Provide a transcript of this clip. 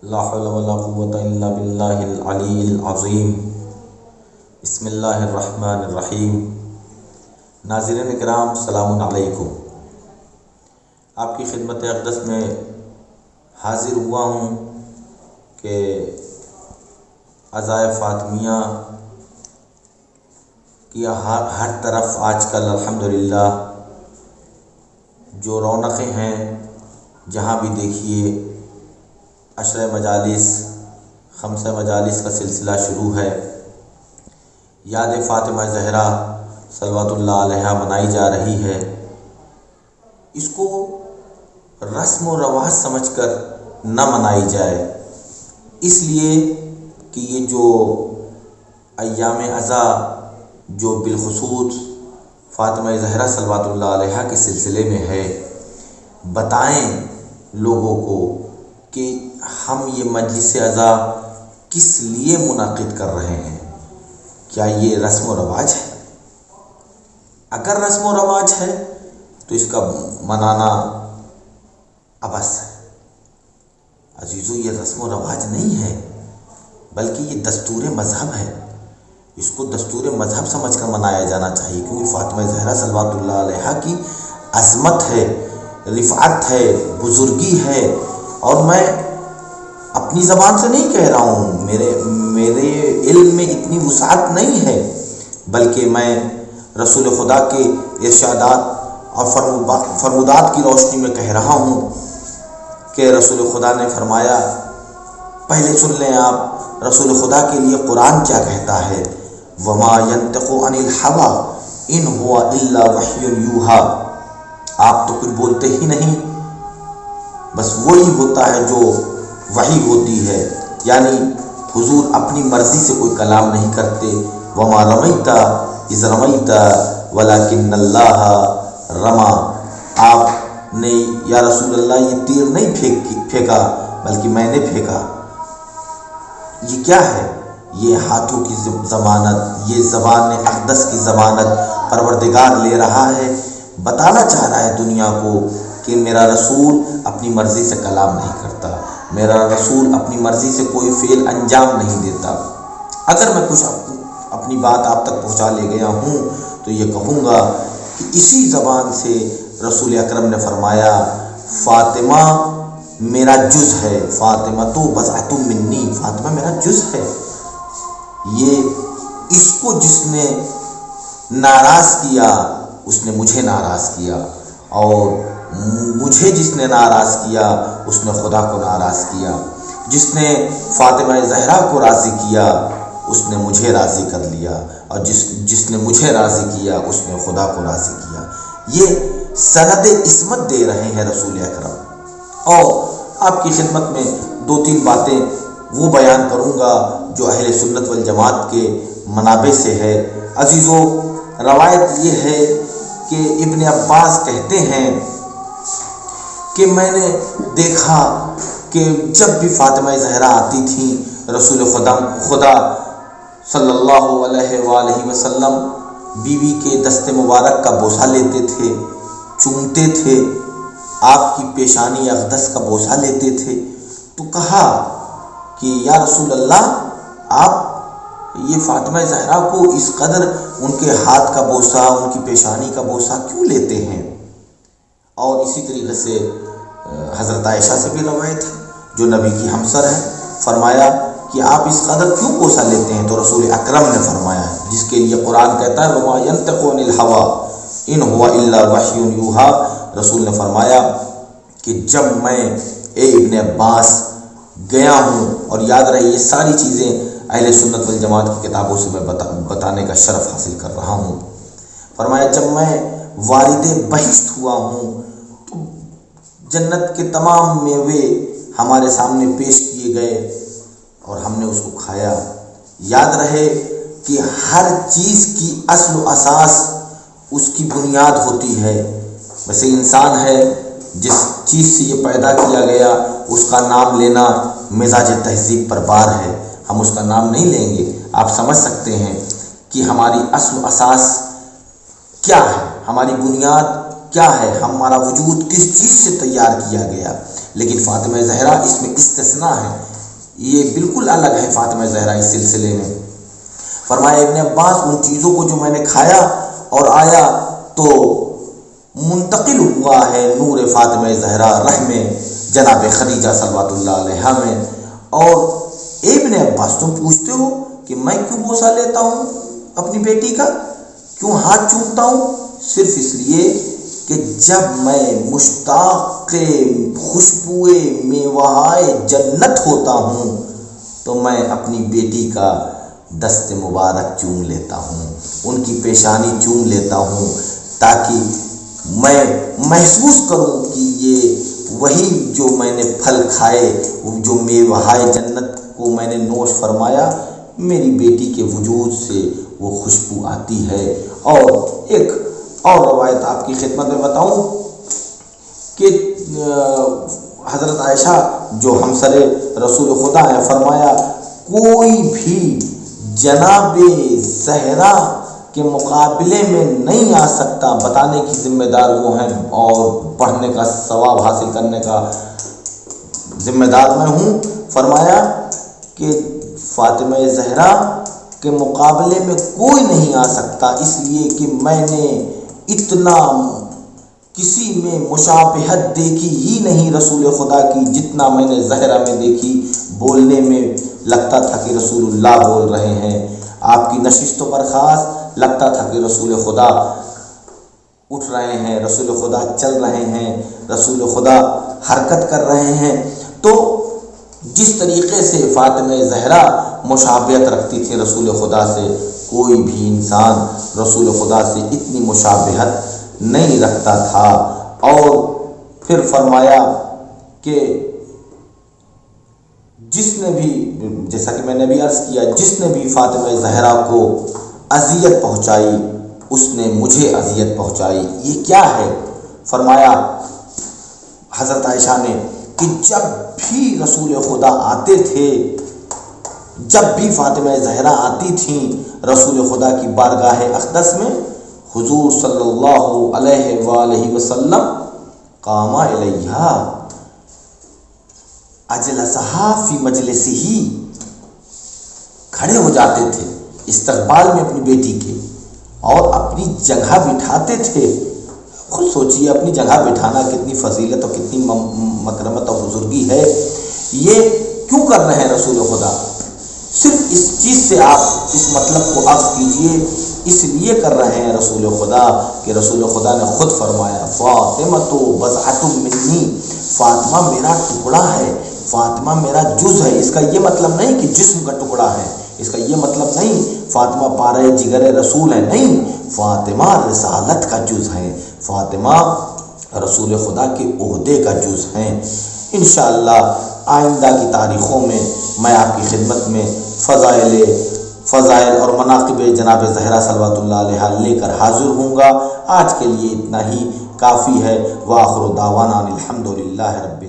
لا حول ولا قوة إلا بالله العلی العظیم۔ بسم اللہ الرحمن الرحیم۔ ناظرین کرام السلام علیکم۔ آپ کی خدمت اقدس میں حاضر ہوا ہوں کہ عزائے فاطمیہ کی ہر طرف آج کل الحمدللہ جو رونقیں ہیں، جہاں بھی دیکھیے عشرہ مجالس، خمسہ مجالس کا سلسلہ شروع ہے۔ یاد فاطمہ زہرا صلوات اللہ علیہا منائی جا رہی ہے۔ اس کو رسم و رواج سمجھ کر نہ منائی جائے، اس لیے کہ یہ جو ایام عزا جو بالخصوص فاطمہ زہرا صلوات اللہ علیہا کے سلسلے میں ہے، بتائیں لوگوں کو کہ ہم یہ مجلس عزا کس لیے منعقد کر رہے ہیں۔ کیا یہ رسم و رواج ہے؟ اگر رسم و رواج ہے تو اس کا منانا عبث ہے۔ عزیزو، یہ رسم و رواج نہیں ہے بلکہ یہ دستور مذہب ہے۔ اس کو دستور مذہب سمجھ کر منایا جانا چاہیے، کیونکہ فاطمہ زہرا صلوات اللہ علیہا کی عظمت ہے، رفعت ہے، بزرگی ہے۔ اور میں اپنی زبان سے نہیں کہہ رہا ہوں، میرے علم میں اتنی وسعت نہیں ہے، بلکہ میں رسول خدا کے ارشادات اور فرمودات کی روشنی میں کہہ رہا ہوں کہ رسول خدا نے فرمایا، پہلے سن لیں آپ رسول خدا کے لیے قرآن کیا کہتا ہے، وما ينطق عن الهوى ان هو الا وحی یوحى۔ آپ تو کچھ بولتے ہی نہیں، بس وہی ہوتا ہے جو وحی ہوتی ہے، یعنی حضور اپنی مرضی سے کوئی کلام نہیں کرتے۔ وما رمیت اذ رمیت ولکن اللہ رما۔ آپ نے یا رسول اللہ یہ تیر نہیں پھینکا بلکہ میں نے پھینکا۔ یہ کیا ہے؟ یہ ہاتھوں کی ضمانت، یہ زبان اقدس کی ضمانت پروردگار لے رہا ہے، بتانا چاہ رہا ہے دنیا کو کہ میرا رسول اپنی مرضی سے کلام نہیں کرتا، میرا رسول اپنی مرضی سے کوئی فعل انجام نہیں دیتا۔ اگر میں کچھ اپنی بات آپ تک پہنچا لے گیا ہوں تو یہ کہوں گا کہ اسی زبان سے رسول اکرم نے فرمایا، فاطمہ میرا جز ہے، فاطمہ تو بضعۃ منی، فاطمہ میرا جز ہے۔ یہ اس کو جس نے ناراض کیا اس نے مجھے ناراض کیا، اور مجھے جس نے ناراض کیا اس نے خدا کو ناراض کیا۔ جس نے فاطمہ زہرا کو راضی کیا اس نے مجھے راضی کر لیا، اور جس نے مجھے راضی کیا اس نے خدا کو راضی کیا۔ یہ سند عصمت دے رہے ہیں رسول اکرم۔ اور آپ کی خدمت میں دو تین باتیں وہ بیان کروں گا جو اہل سنت والجماعت کے منابع سے ہے۔ عزیزو، روایت یہ ہے کہ ابن عباس کہتے ہیں کہ میں نے دیکھا کہ جب بھی فاطمہ زہرا آتی تھیں، رسول خدا صلی اللہ علیہ وآلہ وسلم بیوی کے دست مبارک کا بوسہ لیتے تھے، چومتے تھے، آپ کی پیشانی اقدس کا بوسہ لیتے تھے۔ تو کہا کہ یا رسول اللہ، آپ یہ فاطمہ زہرا کو اس قدر ان کے ہاتھ کا بوسہ، ان کی پیشانی کا بوسہ کیوں لیتے ہیں؟ اور اسی طریقے سے حضرت عائشہ سے بھی روایت ہے جو نبی کی ہمسر ہے، فرمایا کہ آپ اس قدر کیوں بوسہ لیتے ہیں؟ تو رسول اکرم نے فرمایا، جس کے لیے قرآن کہتا ہے وما ينطق عن الهوى ان هو الا وحی یوحى، رسول نے فرمایا کہ جب میں ابن عباس گیا ہوں، اور یاد رہے یہ ساری چیزیں اہل سنت والجماعت کی کتابوں سے میں بتانے کا شرف حاصل کر رہا ہوں، فرمایا جب میں وارد بہشت ہوا ہوں تو جنت کے تمام میوے ہمارے سامنے پیش کیے گئے اور ہم نے اس کو کھایا۔ یاد رہے کہ ہر چیز کی اصل و اساس اس کی بنیاد ہوتی ہے۔ ویسے انسان ہے، جس چیز سے یہ پیدا کیا گیا اس کا نام لینا مزاج تہذیب پر بار ہے، ہم اس کا نام نہیں لیں گے۔ آپ سمجھ سکتے ہیں کہ ہماری اصل و اساس کیا ہے، ہماری بنیاد کیا ہے، ہمارا وجود کس چیز سے تیار کیا گیا۔ لیکن فاطمہ زہرا اس میں استثناء ہے، یہ بالکل الگ ہے فاطمہ زہرا اس سلسلے میں۔ فرمایا ابن عباس ان چیزوں کو جو میں نے کھایا اور آیا تو منتقل ہوا ہے نور فاطمہ زہرا رحم جناب خدیجہ صلوات اللہ علیہا میں۔ اور ابن عباس تم پوچھتے ہو کہ میں کیوں بوسہ لیتا ہوں اپنی بیٹی کا، کیوں ہاتھ چومتا ہوں؟ صرف اس لیے کہ جب میں مشتاق خوشبوئے میوہائے جنت ہوتا ہوں تو میں اپنی بیٹی کا دست مبارک چوم لیتا ہوں، ان کی پیشانی چوم لیتا ہوں، تاکہ میں محسوس کروں کہ یہ وہی جو میں نے پھل کھائے، جو میوہائے جنت کو میں نے نوش فرمایا، میری بیٹی کے وجود سے وہ خوشبو آتی ہے۔ اور ایک اور روایت آپ کی خدمت میں بتاؤں کہ حضرت عائشہ جو ہمسر رسول خدا ہیں، فرمایا کوئی بھی جناب زہرا کے مقابلے میں نہیں آ سکتا، بتانے کی ذمہ دار وہ ہیں اور پڑھنے کا ثواب حاصل کرنے کا ذمہ دار میں ہوں۔ فرمایا کہ فاطمہ زہرا کے مقابلے میں کوئی نہیں آ سکتا، اس لیے کہ میں نے اتنا کسی میں مشابہت دیکھی ہی نہیں رسول خدا کی جتنا میں نے زہرا میں دیکھی۔ بولنے میں لگتا تھا کہ رسول اللہ بول رہے ہیں، آپ کی نشست و برخاست لگتا تھا کہ رسول خدا اٹھ رہے ہیں، رسول خدا چل رہے ہیں، رسول خدا حرکت کر رہے ہیں۔ تو جس طریقے سے فاطمہ زہرا مشابہت رکھتی تھی رسول خدا سے، کوئی بھی انسان رسول خدا سے اتنی مشابہت نہیں رکھتا تھا۔ اور پھر فرمایا کہ جس نے بھی، جیسا کہ میں نے بھی عرض کیا، جس نے بھی فاطمہ زہرا کو اذیت پہنچائی اس نے مجھے اذیت پہنچائی۔ یہ کیا ہے؟ فرمایا حضرت عائشہ نے کہ جب بھی رسول خدا آتے تھے، جب بھی فاطمہ زہرا آتی تھیں رسول خدا کی بارگاہ اقدس میں، حضور صلی اللہ علیہ وآلہ وسلم قام الیہا اجلسہا فی مجلسہ، کھڑے ہو جاتے تھے استقبال میں اپنی بیٹی کے اور اپنی جگہ بٹھاتے تھے۔ خود سوچئے اپنی جگہ بٹھانا کتنی فضیلت اور کتنی مکرمت اور بزرگی ہے۔ یہ کیوں کر رہے ہیں رسول خدا؟ صرف اس چیز سے آپ اس مطلب کو اخذ کیجئے، اس لیے کر رہے ہیں رسول خدا کہ رسول خدا نے خود فرمایا فاطمہ تو بضعۃ منی، فاطمہ میرا ٹکڑا ہے، فاطمہ میرا جز ہے۔ اس کا یہ مطلب نہیں کہ جسم کا ٹکڑا ہے، اس کا یہ مطلب نہیں فاطمہ پارہ جگر رسول ہے، نہیں، فاطمہ رسالت کا جز ہے، فاطمہ رسول خدا کے عہدے کا جز ہیں۔ انشاءاللہ آئندہ کی تاریخوں میں میں آپ کی خدمت میں فضائل اور مناقب جناب زہرا صلوات اللہ علیہا لے کر حاضر ہوں گا۔ آج کے لیے اتنا ہی کافی ہے۔ وآخر دعوانا الحمدللہ رب